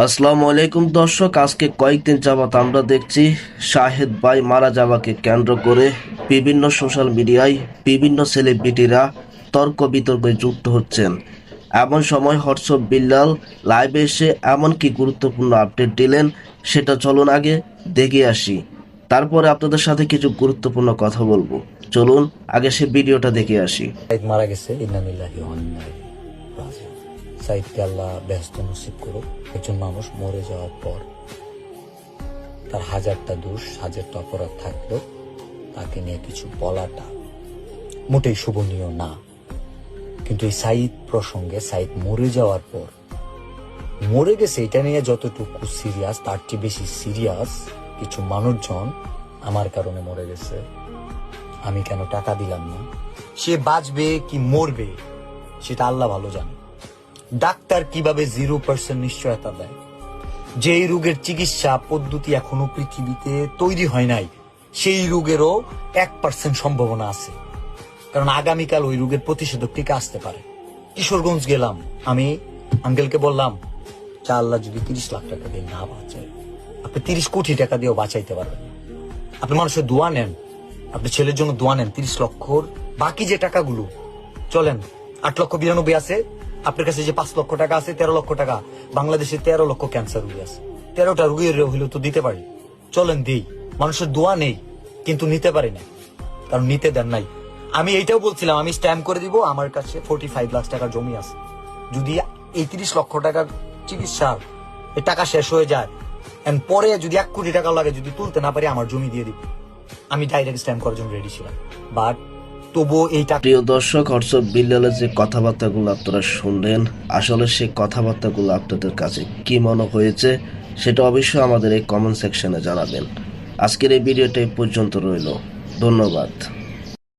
আসসালামু আলাইকুম দর্শক, আজকে কয়েকদিন যাবত আমরা দেখছি শাহেদ ভাই মারা যাওয়াকে কেন্দ্র করে বিভিন্ন সোশ্যাল মিডিয়ায় বিভিন্ন সেলিব্রিটিরা তর্ক বিতর্কে যুক্ত হচ্ছেন। এমন সময় হোয়াটসঅ্যাপ বিল্লাল লাইভে এসে এমন কি গুরুত্বপূর্ণ আপডেট দিলেন, সেটা চলুন আগে দেখে আসি, তারপরে আপনাদের সাথে কিছু গুরুত্বপূর্ণ কথা বলবো। চলুন আগে সে ভিডিওটা দেখে আসি। সাইদ মারা গেছে, ইন্না লিল্লাহি ওয়া ইন্না ইলাইহি রাজিউন। সাইদকে আল্লাহ বেহেশত নসিব করুক। একজন মানুষ মরে যাওয়ার পর তার হাজারটা দোষ, হাজারটা অপরাধ থাকলেও তাকে নিয়ে কিছু বলাটা মোটেই শোভনীয় না। কিন্তু এই সাইদ প্রসঙ্গে, সাইদ মরে যাওয়ার পর, মরে গেছে এটা নিয়ে যতটুকু সিরিয়াস, তার চেয়ে বেশি সিরিয়াস কিছু মানুষজন আমার কারণে মরে গেছে, আমি কেন টাকা দিলাম না। সে বাঁচবে কি মরবে সেটা আল্লাহ ভালো জানে। ডাক্তার কিভাবে 0% নিশ্চয়তা দেয়? যেই রোগের চিকিৎসা পদ্ধতি এখনো পৃথিবীতে তৈরি হয় নাই, সেই রোগেরও 1% সম্ভাবনা আছে, কারণ আগামীকাল ওই রোগের প্রতিষেধক টিকা আসতে পারে। কিশোরগঞ্জ গেলাম, আমি আঙ্কেলকে বললাম, চা আল্লাহ যদি 30 লাখ টাকা দিয়ে না বাঁচায়, আপনি 30 কোটি টাকা দিয়েও বাঁচাইতে পারবেন। আপনি মানুষের দোয়া নেন, আপনি ছেলের জন্য দোয়া নেন 30 লক্ষর বাকি যে টাকাগুলো, চলেন 8,92,000 আছে আপনার কাছে, যে 5 লক্ষ টাকা আছে, 13 লক্ষ টাকা বাংলাদেশে 13 লক্ষ ক্যান্সার রোগী আছে, 13টা রোগীর হইলেও তো দিতে পারি, চলেন দেই। মানুষের দোয়া নেই কিন্তু নিতে পারি না, কারণ নিতে দেন নাই। আমি এইটাও বলছিলাম, আমি স্ট্যাম্প করে দিব, আমার কাছে 45 লাখ টাকার জমি আছে, যদি এই 30 লক্ষ টাকার চিকিৎসার এই টাকা শেষ হয়ে যায়, পরে যদি 1 কোটি টাকা লাগে, যদি তুলতে না পারি, আমার জমি দিয়ে দিব। আমি ডাইরেক্ট স্ট্যাম্প করার জন্য রেডি ছিলাম, বাট তবুও এই টাকা। প্রিয় দর্শক, হোয়াটসঅ্যাপ বিল্লালের যে কথাবার্তাগুলো আপনারা শুনলেন, আসলে সেই কথাবার্তাগুলো আপনাদের কাছে কি মনে হয়েছে সেটা অবশ্যই আমাদের এই কমেন্ট সেকশনে জানাবেন। আজকের এই ভিডিওটা এই পর্যন্ত রইল। ধন্যবাদ।